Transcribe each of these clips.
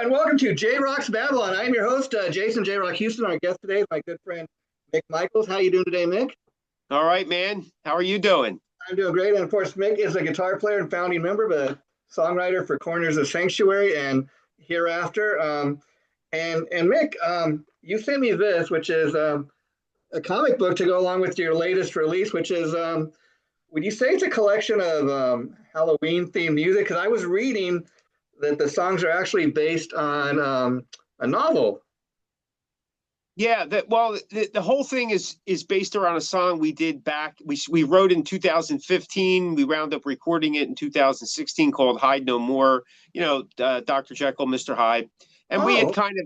and welcome to JRock's Babylon. I'm your host, Jason JRock Houston. Our guest today is my good friend, Mick Michaels. How you doing today, Mick? All right, man. How are you doing? I'm doing great. And of course, Mick is a guitar player and founding member, but songwriter for Corners of Sancttuary and Hereafter. And Mick, you sent me this, which is a comic book to go along with your latest release, which is, would you say it's a collection of Halloween themed music? Because I was reading that the songs are actually based on a novel. Yeah, the whole thing is based around a song we did back. We wrote in 2015. We wound up recording it in 2016 called Hyde No More. Dr. Jekyll, Mr. Hyde. And we had Oh, kind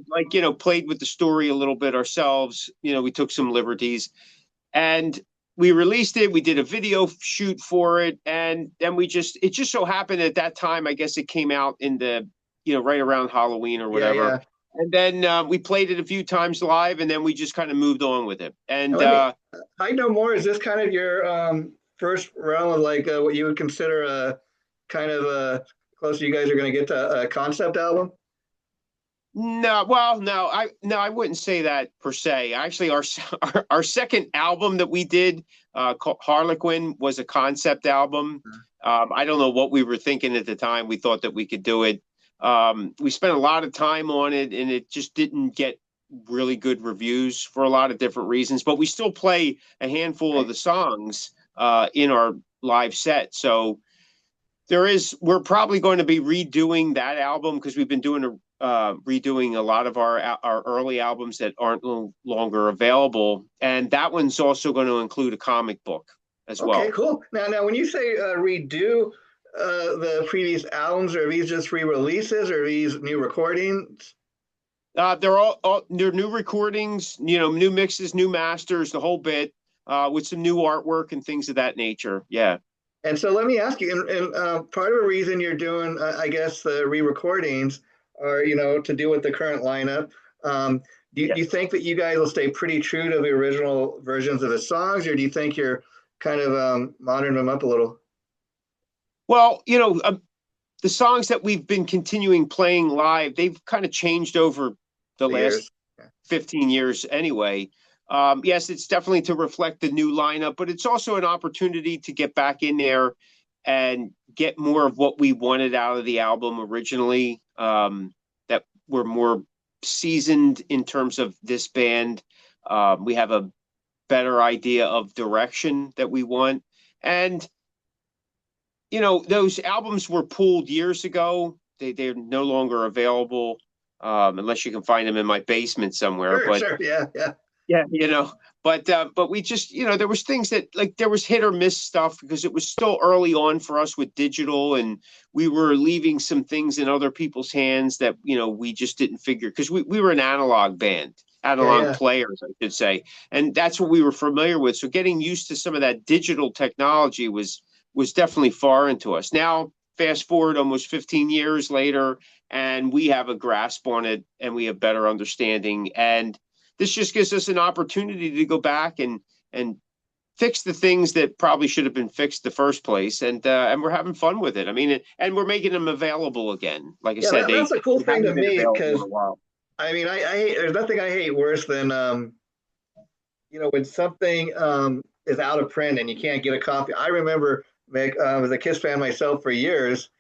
of played with the story a little bit ourselves. We took some liberties and we released it. We did a video shoot for it. And then it just so happened at that time, I guess it came out in right around Halloween or yeah, whatever. yeah. And then we played it a few times live, and then we just kind of moved on with it. And I know more. Is this kind of your first realm of like what you would consider a kind of close to you guys are going to get to a concept album? no, well, I wouldn't say that per se. Actually, our second album that we did, called Harlequin, was a concept album. I don't know what we were thinking at the time. We thought that we could do it. We spent a lot of time on it, and it just didn't get really good reviews for a lot of different reasons. But we still play a handful of the songs in our live set. So we're probably going to be redoing that album because we've been redoing a lot of our early albums that aren't no longer available, and that one's also going to include a comic book as Okay, well. cool. Now, when you say redo the previous albums, are these just re-releases or are these new recordings? They're new recordings, new mixes, new masters, the whole bit, with some new artwork and things of that nature. Yeah. And so let me ask you, and part of the reason you're doing, I guess, the re-recordings are, to do with the current lineup. Do you think that you guys will stay pretty true to the original versions of the songs, or do you think you're kind of modern them up a little? Well, the songs that we've been continuing playing live, they've kind of changed over the The last years. Yeah. 15 years anyway. Yes, it's definitely to reflect the new lineup, but it's also an opportunity to get back in there and get more of what we wanted out of the album originally, that we're more seasoned in terms of this band. We have a better idea of direction that we want. And those albums were pulled years ago. They're no longer available, unless you can find them in my basement somewhere. Sure, But sure, yeah, yeah. yeah, but we just, there was things that, like, there was hit or miss stuff because it was still early on for us with digital, and we were leaving some things in other people's hands that, we just didn't figure because we were an analog band, Yeah, analog yeah. players, I should say. And that's what we were familiar with. So getting used to some of that digital technology was definitely foreign to us. Now, fast forward almost 15 years later, and we have a grasp on it and we have better understanding. And this just gives us an opportunity to go back and fix the things that probably should have been fixed the first place, and we're having fun with it. I mean, and we're making them available again. Like I Yeah, said, that's a cool they thing to haven't been me available in because a while. I mean, I hate, there's nothing I hate worse than when something is out of print and you can't get a copy. I remember, Mick, I was a Kiss fan myself for years,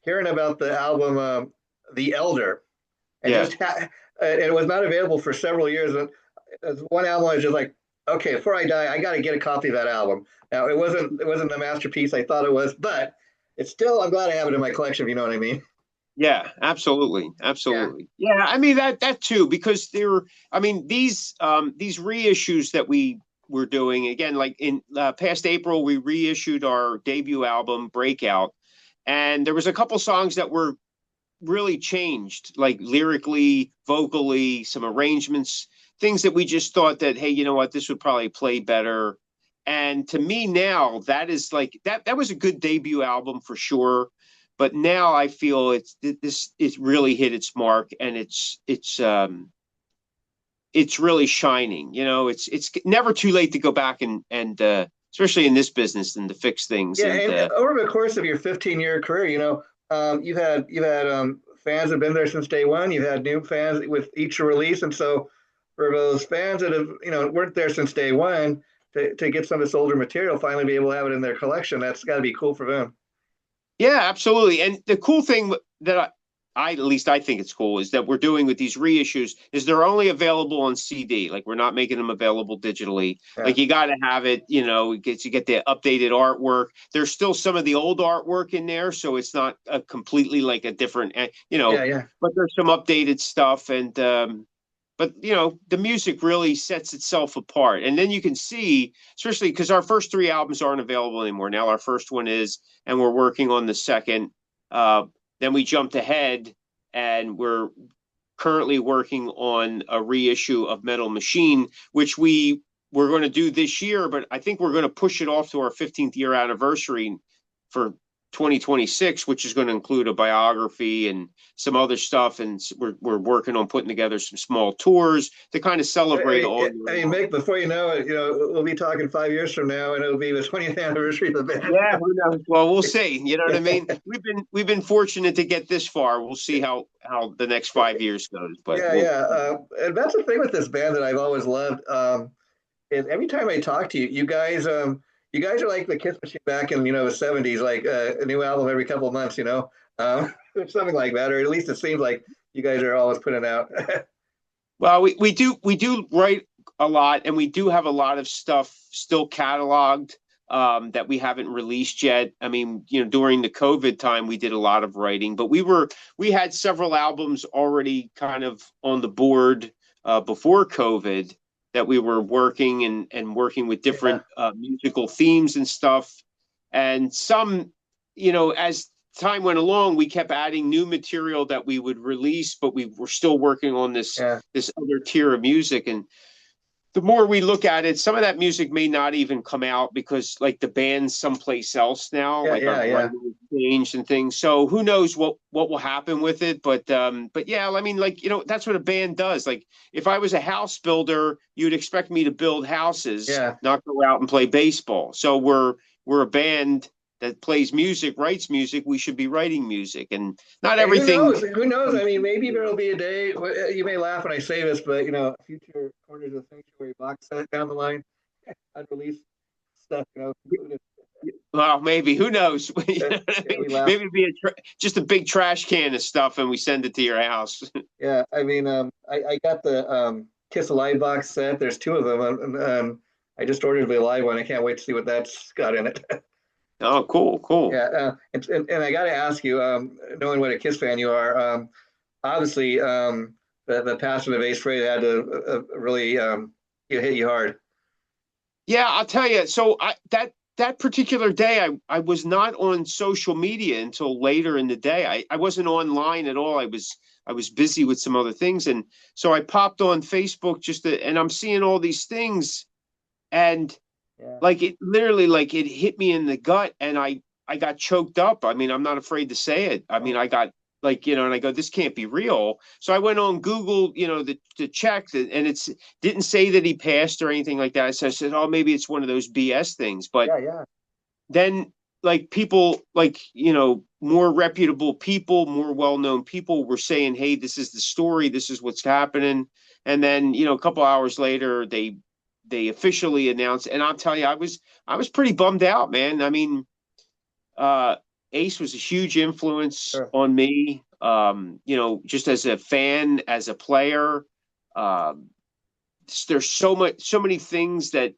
hearing about the album The Elder, and Yeah. it was not available for several years. And as one album, I was just like, okay, before I die, I got to get a copy of that album. Now, it wasn't the masterpiece I thought it was, but it's still, I'm glad I have it in my collection. If you know what I mean? Yeah, absolutely. Yeah, Absolutely. Yeah, I mean that too, because I mean, these reissues that we were doing again, like in past April, we reissued our debut album, Breakout, and there was a couple songs that were really changed, like lyrically, vocally, some arrangements, things that we just thought that, hey, you know what, this would probably play better. And to me now, that is like that was a good debut album for sure. But now I feel it's really hit its mark, and it's really shining. It's never too late to go back and especially in this business, and to fix things. yeah. And And over the course of your 15-year career, you've had fans have been there since day one. You've had new fans with each release, and so for those fans that have weren't there since day one to get some of this older material, finally be able to have it in their collection, that's got to be cool for them. Yeah, absolutely. And the cool thing that at least I think it's cool is that we're doing with these reissues is they're only available on CD. Like we're not making them available digitally. Yeah. Like you got to have it, you get the updated artwork. There's still some of the old artwork in there, so it's not a completely like a different, Yeah. But there's some updated stuff, and but the music really sets itself apart. And then you can see, especially because our first three albums aren't available anymore. Now our first one is, and we're working on the second. Then we jumped ahead and we're currently working on a reissue of Metal Machine, which we're going to do this year, but I think we're going to push it off to our 15th year anniversary for 2026, which is going to include a biography and some other stuff. And we're working on putting together some small tours to kind of celebrate all. Mick, before you know it, we'll be talking 5 years from now, and it'll be the 20th anniversary of the band. Yeah, who knows? Well, we'll see. You know what I mean? We've been fortunate to get this far. We'll see how the next 5 years goes. But and that's the thing with this band that I've always loved. Is every time I talk to you, you guys are like the Kiss Machine back in the 70s, like a new album every couple of months, something like that, or at least it seems like you guys are always putting out. Well, we do write a lot, and we do have a lot of stuff still cataloged that we haven't released yet. I mean, during the COVID time, we did a lot of writing, but we had several albums already kind of on the board before COVID that we were working and working with different musical themes and stuff. And some, as time went along, we kept adding new material that we would release, but we were still working on this other tier of music. And the more we look at it, some of that music may not even come out because like the band's someplace else now, our changed and things. So who knows what will happen with it? But yeah, I mean, like, that's what a band does. Like if I was a house builder, you'd expect me to build houses, not go out and play baseball. So we're a band that plays music, writes music. We should be writing music, and not everything. Who knows? I mean, maybe there'll be a day. You may laugh when I say this, but future Corners of Sancttuary box set down the line, unreleased stuff. Well, maybe. Who knows? Maybe it'd be just a big trash can of stuff, and we send it to your house. Yeah, I mean, I got the Kiss Alive box set. There's two of them, and I just ordered the live one. I can't wait to see what that's got in it. Oh, cool. Yeah, and I got to ask you, knowing what a Kiss fan you are, obviously the passing of Ace Frehley had to really hit you hard. Yeah, I'll tell you. So that particular day, I was not on social media until later in the day. I wasn't online at all. I was busy with some other things, and so I popped on Facebook and I'm seeing all these things, and. Yeah. Like it literally, like it hit me in the gut, and I got choked up. I mean, I'm not afraid to say it. I mean, I got and I go, this can't be real. So I went on Google, to check, and it's didn't say that he passed or anything like that. So I said, oh, maybe it's one of those BS things. But then, like people, more reputable people, more well-known people were saying, hey, this is the story. This is what's happening. And then, a couple hours later, they officially announced, and I'll tell you, I was pretty bummed out, man. I mean, Ace was a huge influence on me. Just as a fan, as a player, there's so many things that,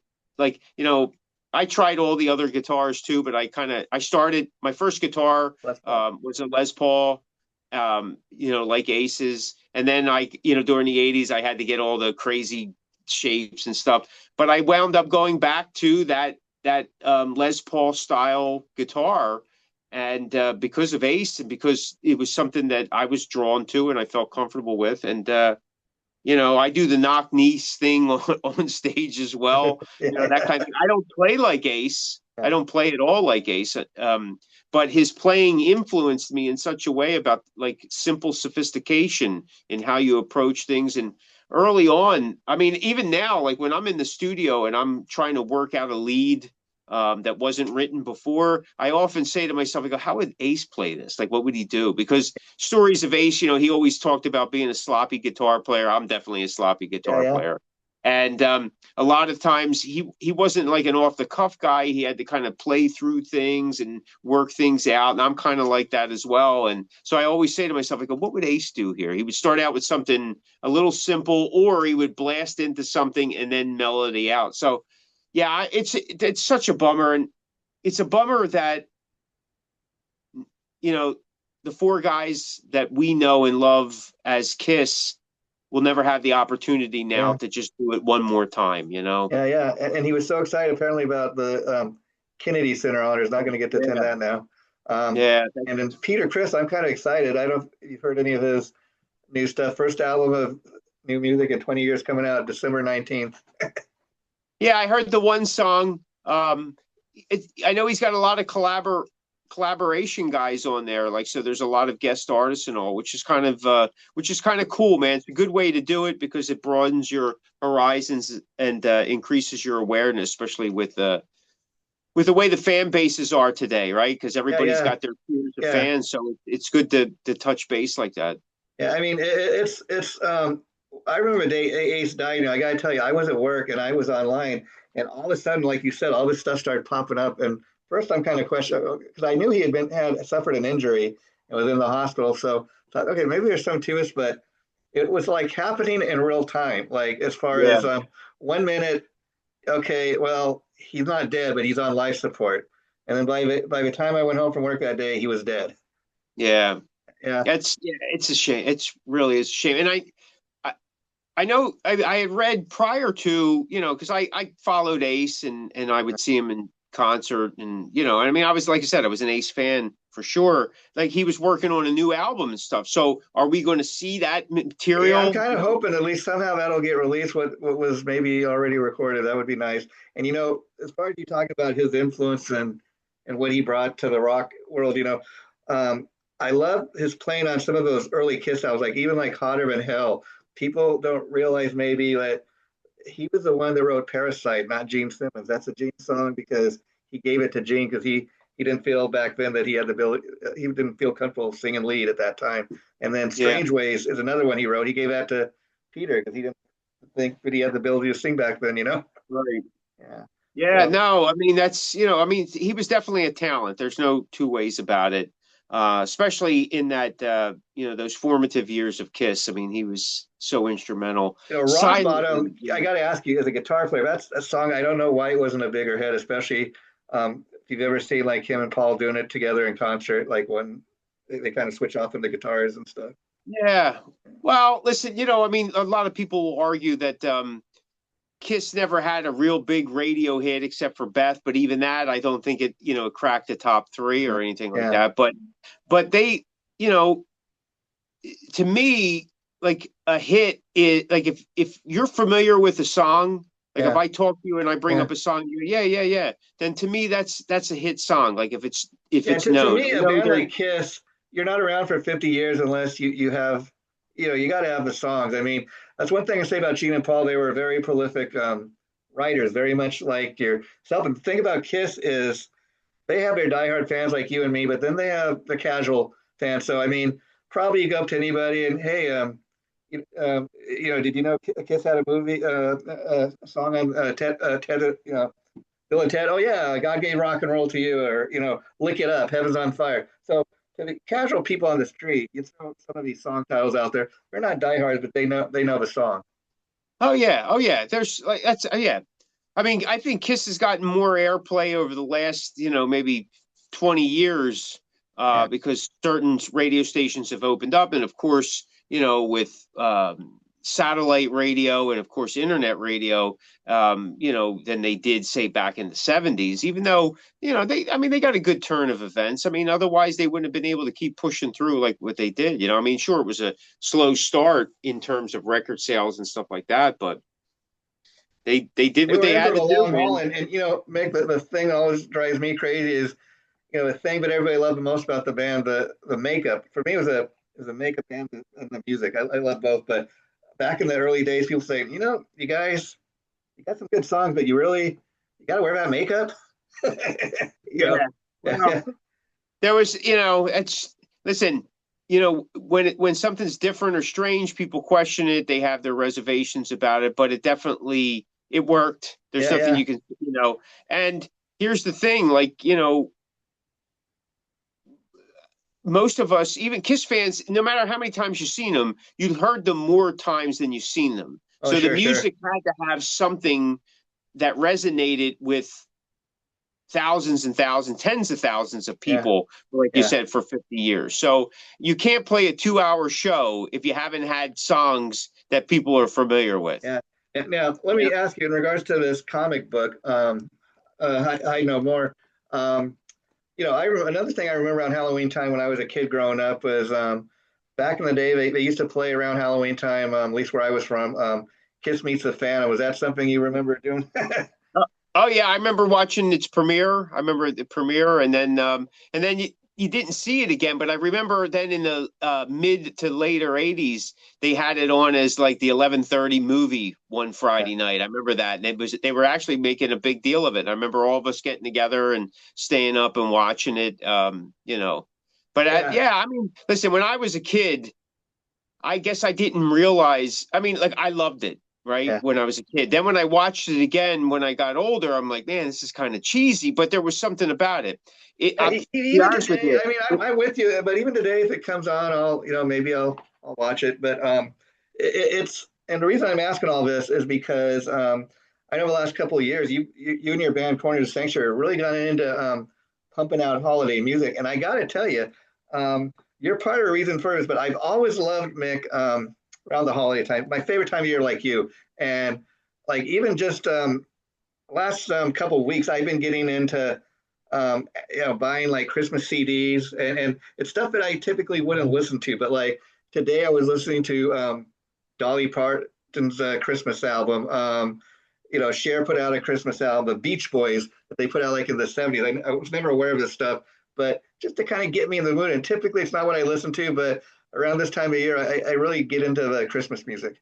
I tried all the other guitars too, but I started my first guitar was a Les Paul, like Ace's, and then during the 80s I had to get all the crazy shapes and stuff, but I wound up going back to that Les Paul style guitar, and because of Ace, and because it was something that I was drawn to and I felt comfortable with, and I do the knock knees thing on stage as well. That kind of thing. I don't play like Ace. I don't play at all like Ace. But his playing influenced me in such a way about like simple sophistication in how you approach things. And early on, I mean, even now, like when I'm in the studio and I'm trying to work out a lead, that wasn't written before. I often say to myself, I go, how would Ace play this? Like, what would he do? Because stories of Ace, he always talked about being a sloppy guitar player. I'm definitely a sloppy Yeah, guitar yeah. player. And a lot of times he wasn't like an off the cuff guy. He had to kind of play through things and work things out. And I'm kind of like that as well. And so I always say to myself, I go, what would Ace do here? He would start out with something a little simple, or he would blast into something and then melody out. So yeah, it's such a bummer. And it's a bummer that, you know, the four guys that we know and love as Kiss will never have the opportunity now Yeah. to just do it one more time, Yeah, yeah, and he was so excited apparently about the Kennedy Center honors. Not going to get to attend Yeah. that now. Yeah. And then Peter Criss, I'm kind of excited. I don't know if you've heard any of his new stuff. First album of new music in 20 years coming out December 19th. Yeah, I heard the one song. I know he's got a lot of collaboration guys on there. Like, so there's a lot of guest artists and all, which is kind of cool, man. It's a good way to do it because it broadens your horizons and increases your awareness, especially with the way the fan bases are today, right? Because Yeah, everybody's yeah, got their tiers of yeah, fans, so it's good to touch base like that. yeah. I mean, it's. I remember the day Ace died. I got to tell you, I was at work and I was online, and all of a sudden, like you said, all this stuff started popping up. And first, I'm kind of questioning because I knew he had suffered an injury and was in the hospital. So I thought, okay, maybe there's some to this, but it was like happening in real time. Like as far Yeah, as 1 minute, okay, well, he's not dead, but he's on life support. And then by the time I went home from work that day, he was dead. yeah. Yeah, It's a shame. It's really is a shame. And I, I know I had read prior to, because I followed Ace and I would see him in concert and, I mean, I was, like I said, I was an Ace fan for sure. Like he was working on a new album and stuff. So are we going to see that yeah. I'm material? kind of hoping at least somehow that'll get released. What was maybe already recorded, that would be nice. And as far as you talk about his influence and what he brought to the rock world, um, I love his playing on some of those early Kiss albums, like even like Hotter Than Hell. People don't realize maybe that he was the one that wrote Parasite, not Gene Simmons. That's a Gene song because he gave it to Gene because he didn't feel back then that he had the ability. He didn't feel comfortable singing lead at that time. And then Yeah. Strange Ways is another one he wrote. He gave that to Peter because he didn't think that he had the ability to sing back then. Right. Yeah. Yeah, So no, I mean I mean he was definitely a talent. There's no two ways about it. Especially in that those formative years of Kiss. I mean, he was so instrumental. Rock Silently, Bottom. I got to ask you, as a guitar player, that's a song I don't know why it wasn't a bigger hit, especially if you've ever seen like him and Paul doing it together in concert, like when they kind of switch off into guitars and stuff. yeah. Well, listen, I mean, a lot of people will argue that Kiss never had a real big radio hit except for Beth, but even that, I don't think it, cracked the top three or anything like Yeah, that. But they, you know, to me, like a hit is like if you're familiar with a song, like if yeah, I talk to you and I bring yeah. up a song, you go, yeah, then to me that's a hit song. Like if Yeah, it's to known, me, I a know band there, like Kiss, you're not around for 50 years unless you have, you got to have the songs. I mean, that's one thing I say about Gene and Paul. They were very prolific writers, very much like yourself. And the thing about Kiss is they have their diehard fans like you and me, but then they have the casual fans. So, I mean, probably you go up to anybody and, hey, did you know Kiss had a movie, a song on Ted, Bill and Ted, oh yeah, God gave rock and roll to you, or Lick It Up, Heaven's on Fire. So to the casual people on the street, some of these song titles out there, they're not diehards, but they know the song. oh yeah, there's like that's yeah. I mean, I think Kiss has gotten more airplay over the last, maybe 20 years, Yeah, because certain radio stations have opened up. And of course, with satellite radio and of course, internet radio, than they did, say, back in the 70s, even though, I mean, they got a good turn of events. I mean, otherwise, they wouldn't have been able to keep pushing through like what they did. I mean, sure, it was a slow start in terms of record sales and stuff like that, but they did they what were they in for had the to do, long haul, man. and Mick, the thing that always drives me crazy is the thing that everybody loved the most about the band, the makeup. For me, it was a makeup and the music. I love both, but back in the early days, people say, you guys, you got some good songs, but you got to wear that makeup. You know, Yeah. Well, yeah, there was, it's listen, when something's different or strange, people question it. They have their reservations about it, but it worked. There's yeah, nothing yeah, you can, and here's the thing, like, most of us, even Kiss fans, no matter how many times you've seen them, you've heard them more times than you've seen them. oh, So the sure, sure, music had to have something that resonated with thousands and thousands, tens of thousands of yeah, people, like you yeah, said, for 50 years. So you can't play a 2 hour show if you haven't had songs that people are familiar with. yeah. And now, let Yeah. me ask you in regards to this comic book, Hyde No More. Um, another thing I remember around Halloween time when I was a kid growing up was back in the day they used to play around Halloween time, at least where I was from. Kiss Meets the Fan. Was that something you remember doing? Oh yeah, I remember watching its premiere. I remember the premiere, and then you didn't see it again. But I remember then in the mid to later '80s, they had it on as like the 11:30 movie one Yeah, Friday night. I remember that, and they were actually making a big deal of it. I remember all of us getting together and staying up and watching it. But yeah, yeah, I mean, listen, when I was a kid, I guess I didn't realize. I mean, like I loved it, right? yeah. When I was a kid. Then when I watched it again when I got older, I'm like, man, this is kind of cheesy, but there was something about it. I'll be Even honest with today, you. I mean, I'm with you, but even today, if it comes on, maybe I'll watch it. But it's and the reason I'm asking all this is because I know the last couple of years, you and your band Corners of Sanctuary really got into pumping out holiday music, and I got to tell you, you're part of the reason for this. But I've always loved Mick around the holiday time. My favorite time of year, like you, and like even just last couple of weeks, I've been getting into buying like Christmas CDs, and it's stuff that I typically wouldn't listen to. But like today, I was listening to Dolly Parton's Christmas album. Cher put out a Christmas album, the Beach Boys that they put out like in the '70s. I was never aware of this stuff, but just to kind of get me in the mood. And typically, it's not what I listen to, but around this time of year, I really get into the Christmas music.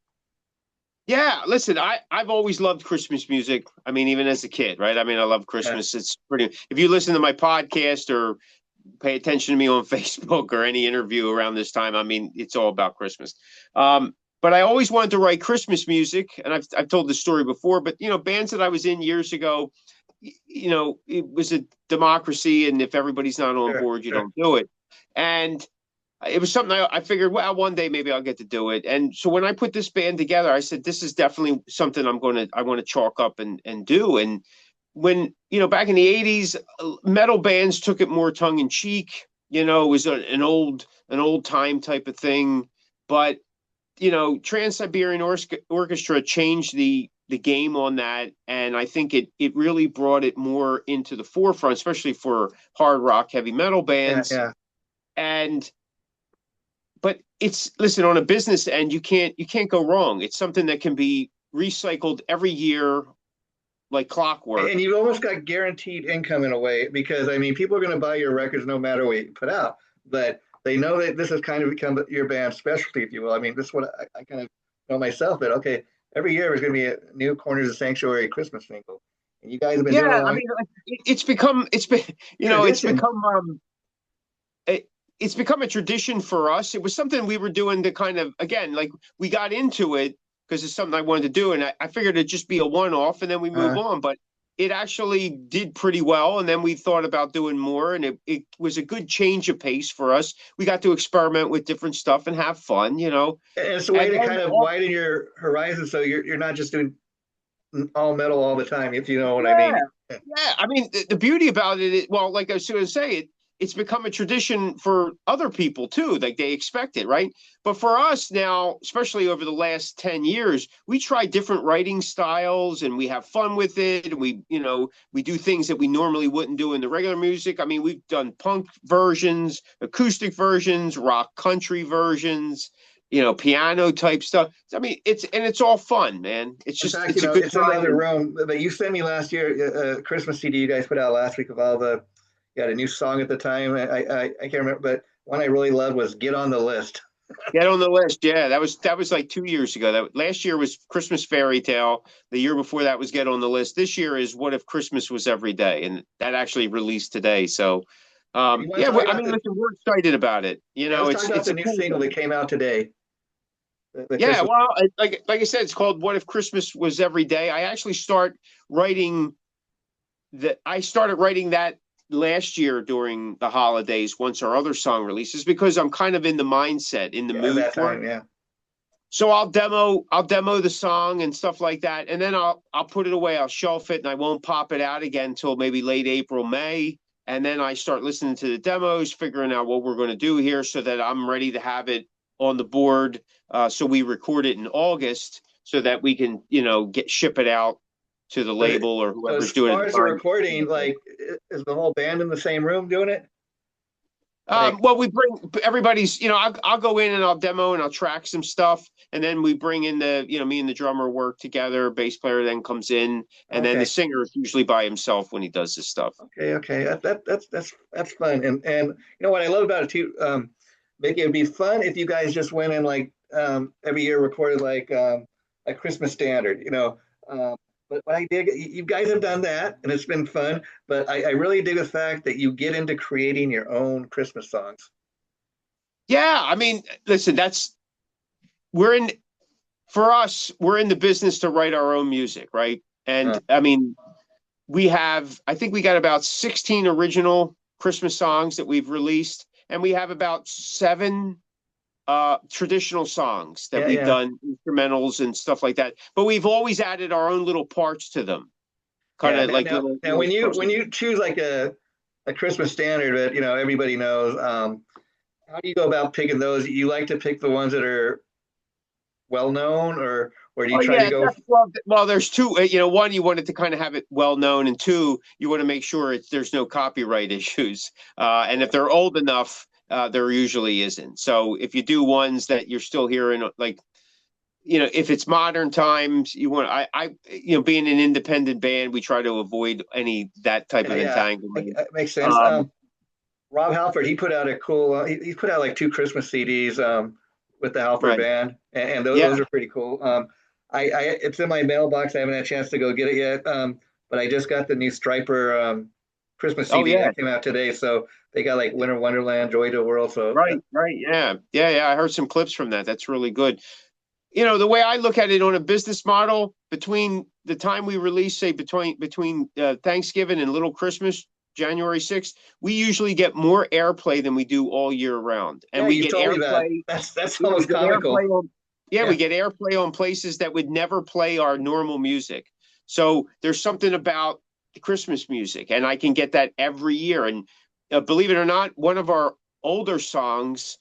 Yeah, listen, I've always loved Christmas music. I mean, even as a kid, right? I mean, I love Yeah, Christmas. It's pretty. If you listen to my podcast or pay attention to me on Facebook or any interview around this time, I mean, it's all about Christmas. But I always wanted to write Christmas music, and I've told this story before. But bands that I was in years ago, it was a democracy, and if everybody's not on sure, board, you sure. don't do it. And it was something I figured, well, one day maybe I'll get to do it. And so when I put this band together, I said, this is definitely something I want to chalk up and do. And when, back in the '80s, metal bands took it more tongue in cheek. It was an old time type of thing. But, Trans-Siberian Orchestra changed the game on that. And I think it really brought it more into the forefront, especially for hard rock, heavy metal Yeah, bands. yeah. And but it's listen, on a business end, you can't go wrong. It's something that can be recycled every year like And clockwork. you've almost got guaranteed income in a way because I mean people are going to buy your records no matter what you put out, but they know that this has kind of become your band's specialty, if you will. I mean, this is what I kind of know myself. But okay, every year there's going to be a new Corners of Sanctuary Christmas single, and you guys have been Yeah, doing it I along mean, like, it's tradition. become it, it's become a tradition for us. It was something we were doing to kind of, again, like we got into it because it's something I wanted to do, and I figured it'd just be a one-off, and then we move Uh, on. But it actually did pretty well, and then we thought about doing more, and it was a good change of pace for us. We got to experiment with different stuff and have fun. and it's a way And to then kind of widen your horizon, so you're not just doing all metal all the time, if you know what I yeah, mean. yeah. I mean, the beauty about it, well, like I was going to say, it's become a tradition for other people too. Like they expect it, right? But for us now, especially over the last 10 years, we try different writing styles and we have fun with it. And we do things that we normally wouldn't do in the regular music. I mean, we've done punk versions, acoustic versions, rock country versions, piano type stuff. I mean, it's all fun, man. In fact, It's a good it's in the time. other room. But you sent me last year a Christmas CD you guys put out last week of all the. You had a new song at the time. I can't remember, but one I really loved was "Get on the List." Get on the list. Yeah, that was like 2 years ago. That last year was Christmas Fairy Tale. The year before that was Get on the List. This year is What If Christmas Was Every Day, and that actually released today. So, You want to yeah, talk I about mean, the? listen, we're excited about it. You Yeah, know, let's talk about it's the a new cool single that thing. came out today. The Yeah, Christmas. well, like I said, it's called What If Christmas Was Every Day. I actually writing I started writing that last year during the holidays once our other song releases because I'm kind of in the mindset, in the Yeah, mood that for it. time. Yeah. So I'll demo the song and stuff like that, and then I'll put it away. I'll shelf it, and I won't pop it out again until maybe late April, May. And then I start listening to the demos, figuring out what we're going to do here, so that I'm ready to have it on the board. So we record it in August, so that we can, ship it out to the So, label or so as whoever's doing it far at as the the time. recording, like, is the whole band in the same room doing it? Like, Well, we bring everybody's, I'll go in and I'll demo and I'll track some stuff. And then we bring in me and the drummer work together. Bass player then comes in. And then the okay, singer is usually by himself when he does his stuff. okay. That's fun. And what I love about it too, Mickey, it'd be fun if you guys just went in like every year recorded like a Christmas standard. But what I dig, you guys have done that, and it's been fun. But I really dig the fact that you get into creating your own Christmas songs. Yeah. I mean, listen, we're in, for us, we're in the business to write our own music, right? Uh, And I mean, I think we got about 16 original Christmas songs that we've released. And we have about seven traditional songs that yeah, we've yeah. done, instrumentals and stuff like that. But we've always added our own little parts to them, kind Yeah. of like Now, little now when you when personal. you choose like a Christmas standard that everybody knows, how do you go about picking those? You like to pick the ones that are well known, or do you Oh try to yeah, go? well, there's two. One, you wanted to kind of have it well known, and two, you want to make sure there's no copyright issues. And if they're old enough, there usually isn't. So if you do ones that you're still hearing, like if it's modern times, you want being an independent band, we try to avoid any that type Yeah, of yeah, entanglement. that makes sense. Um, Rob Halford, he put out a cool. He put out like two Christmas CDs with the Halford right. band, and Yeah. those are pretty cool. It's in my mailbox. I haven't had a chance to go get it yet, but I just got the new Striper Christmas Oh CD yeah. that came out today. So they got like Winter Wonderland, Joy to the World. So Right. Right. Yeah. Yeah. Yeah. I heard some clips from that. That's really good. The way I look at it on a business model, between the time we release, say between Thanksgiving and Little Christmas, January 6th, we usually get more airplay than we do all year round. And yeah, we you get told me that. airplay. That's Yeah, we almost get comical. airplay on yeah, we Yeah, get airplay on places that would never play our normal music. So there's something about the Christmas music, and I can get that every year. And believe it or not, one of our older songs,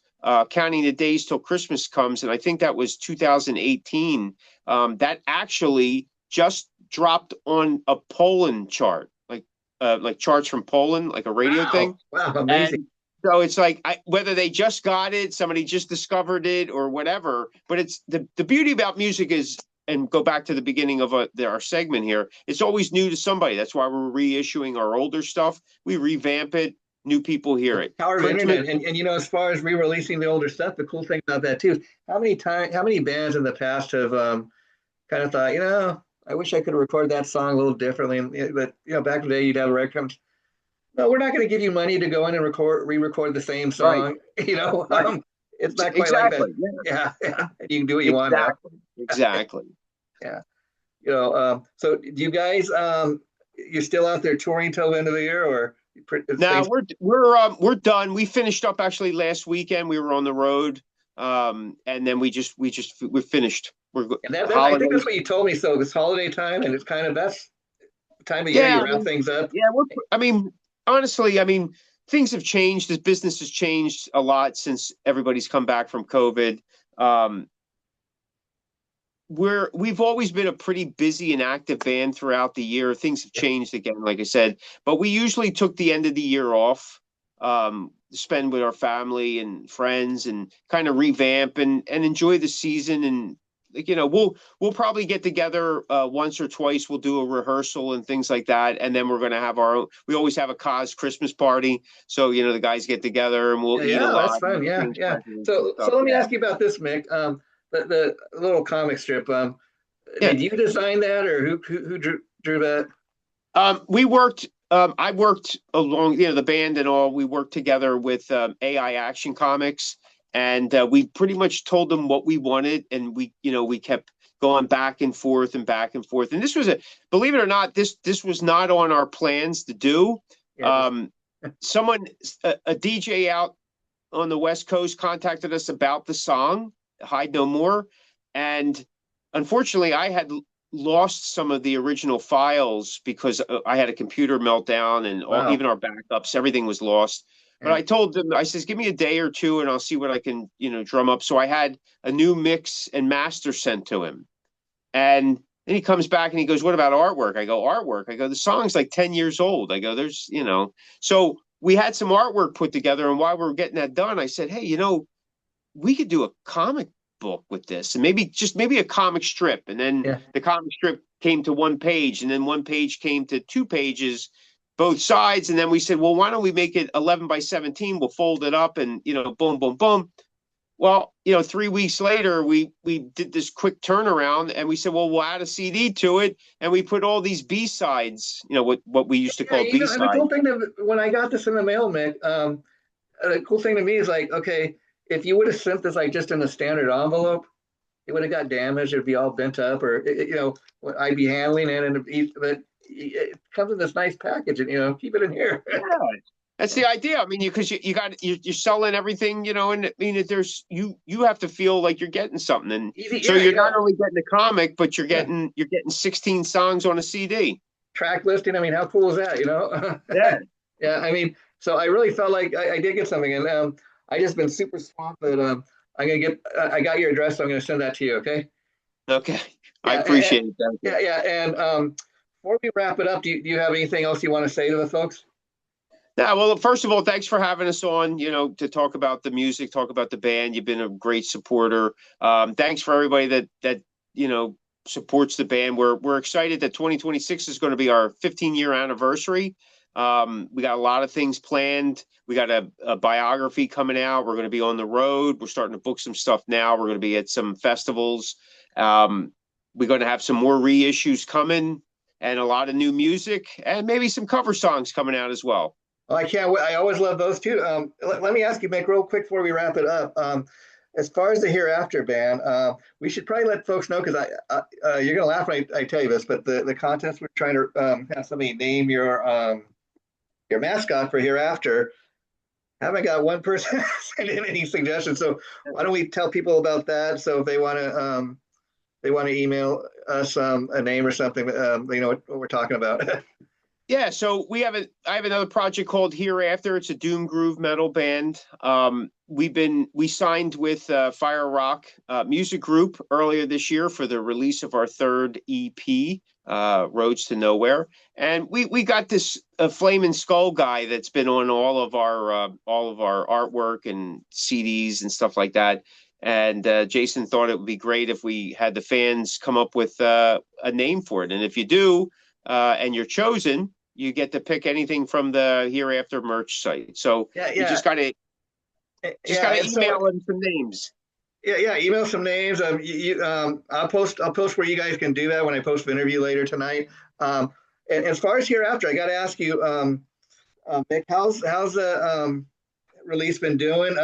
Counting the Days Till Christmas Comes, and I think that was 2018, that actually just dropped on a Poland chart, like charts from Poland, like a radio thing. wow, amazing. And so it's like whether they just got it, somebody just discovered it, or whatever. But it's the beauty about music is, and go back to the beginning of our segment here. It's always new to somebody. That's why we're reissuing our older stuff. We revamp it. New people hear it. Power of the Christmas. internet, and as far as re-releasing the older stuff, the cool thing about that too is how many bands in the past have kind of thought, I wish I could record that song a little differently. But back in the day, you'd have a record comes. No, we're not going to give you money to go in and re-record the same Right. song. Right. It's not quite like that. Exactly. Yeah. Yeah, yeah. You can do what you want now. Exactly. Exactly. Yeah. So do you guys you're still out there touring till the end of the year, or Now things? we're done. We finished up actually last weekend. We were on the road, and then we're finished. We're And that I think holidays. that's what you told me. So this holiday time, and it's kind of that's the time of year Yeah, you wrap things up. yeah. I mean, honestly, I mean, things have changed. This business has changed a lot since everybody's come back from COVID. Um, we've always been a pretty busy and active band throughout the year. Things have changed again, like I said, but we usually took the end of the year off, to spend with our family and friends and kind of revamp and enjoy the season and like, we'll probably get together once or twice. We'll do a rehearsal and things like that, and then we're going to have our own. We always have a cause Christmas party, so the guys get together and we'll eat a Yeah, that's lot and fun. Yeah, exchange yeah. presents and So stuff. let me Yeah, ask you about this, Mick. The little comic strip. yeah. Did you design that, or who drew that? We worked. I worked along, the band and all. We worked together with AI Action Comics, and we pretty much told them what we wanted, and we kept going back and forth and back and forth. And this was believe it or not, this was not on our plans to do. Yeah, just Um, someone, a DJ out on the West Coast, contacted us about the song "Hyde No More," and unfortunately, I had lost some of the original files because I had a computer meltdown and wow. even our backups, everything was lost. But Yeah. I told them, I says, give me a day or two and I'll see what I can, drum up. So I had a new mix and master sent to him. And then he comes back and he goes, what about artwork? I go, artwork. I go, the song's like 10 years old. I go, so we had some artwork put together. And while we were getting that done, I said, hey, we could do a comic book with this and maybe a comic strip. And then Yeah. the comic strip came to one page and then one page came to 2 pages, both sides. And then we said, well, why don't we make it 11 by 17? We'll fold it up and, boom, boom, boom. Well, 3 weeks later, we did this quick turnaround and we said, well, we'll add a CD to it. And we put all these B-sides, what we used to Yeah, call and the B-sides. cool thing that when I got this in the mail, Mick, the cool thing to me is like, okay, if you would have sent this like just in a standard envelope, it would have got damaged. It'd be all bent up, or I'd be handling it, but it comes in this nice package, and keep it in here. Yeah, that's the idea. I mean, because you're selling everything, and I mean, there's you have to feel like you're getting something, and Easy, so yeah, you're not only getting a comic, but you're yeah. getting 16 songs on a CD. Track listing. I mean, how cool is that? Yeah. Yeah, I mean, so I really felt like I did get something, and I just been super swamped, but I'm gonna get. I got your address, so I'm gonna send that to you. Okay. Okay. I Yeah, appreciate it. Thank you. yeah, yeah. And before we wrap it up, do you have anything else you want to say to the folks? Yeah, well, first of all, thanks for having us on, to talk about the music, talk about the band. You've been a great supporter. Thanks for everybody that supports the band. We're excited that 2026 is going to be our 15-year anniversary. We got a lot of things planned. We got a biography coming out. We're going to be on the road. We're starting to book some stuff now. We're going to be at some festivals. We're going to have some more reissues coming and a lot of new music and maybe some cover songs coming out as well. Well, I can't wait. I always love those too. Let me ask you, Mick, real quick before we wrap it up. As far as the Hereafter band, we should probably let folks know because you're gonna laugh when I tell you this, but the contest we're trying to have somebody name your mascot for Hereafter. Haven't got one person send in any suggestions. So why don't we tell people about that? So if they want to email us a name or something, they know what we're talking about. Yeah, so I have another project called Hereafter. It's a doom groove metal band. We signed with Fire Rock Music Group earlier this year for the release of our third EP, Roads to Nowhere. And we got this Flaming Skull guy that's been on all of our artwork and CDs and stuff like that. And Jason thought it would be great if we had the fans come up with a name for it. And if you do, and you're chosen, you get to pick anything from the Hereafter merch site. So Yeah, you yeah, just gotta yeah. And email so them some names. yeah, email some names. I'll post where you guys can do that when I post the interview later tonight. And as far as Hereafter, I got to ask you, Mick, how's the release been doing?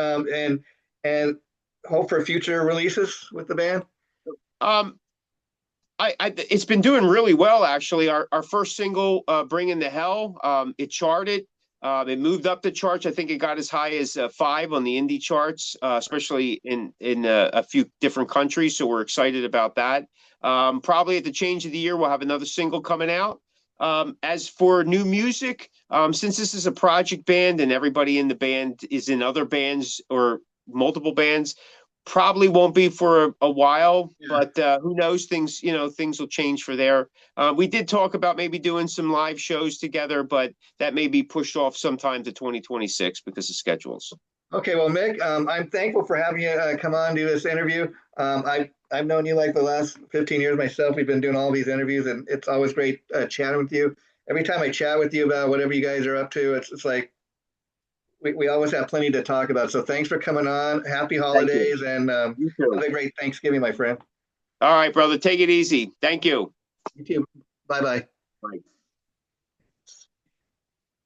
And hope for future releases with the band. Um, it's been doing really well actually. Our first single, "Bringing the Hell," it charted. It moved up the charts. I think it got as high as 5 on the indie charts, especially in a few different countries. So we're excited about that. Probably at the change of the year, we'll have another single coming out. As for new music, since this is a project band and everybody in the band is in other bands or multiple bands, probably won't be for a while, Yeah. but who knows? Things will change for there. We did talk about maybe doing some live shows together, but that may be pushed off sometime to 2026 because of schedules. Okay, well, Mick, I'm thankful for having you come on do this interview. I've known you like the last 15 years myself. We've been doing all these interviews, and it's always great chatting with you. Every time I chat with you about whatever you guys are up to, it's like we always have plenty to talk about. So thanks for coming on. Happy Thank you. holidays, and You have too. a great Thanksgiving, my friend. All right, brother. Take it easy. Thank you. You too. Bye bye. Bye.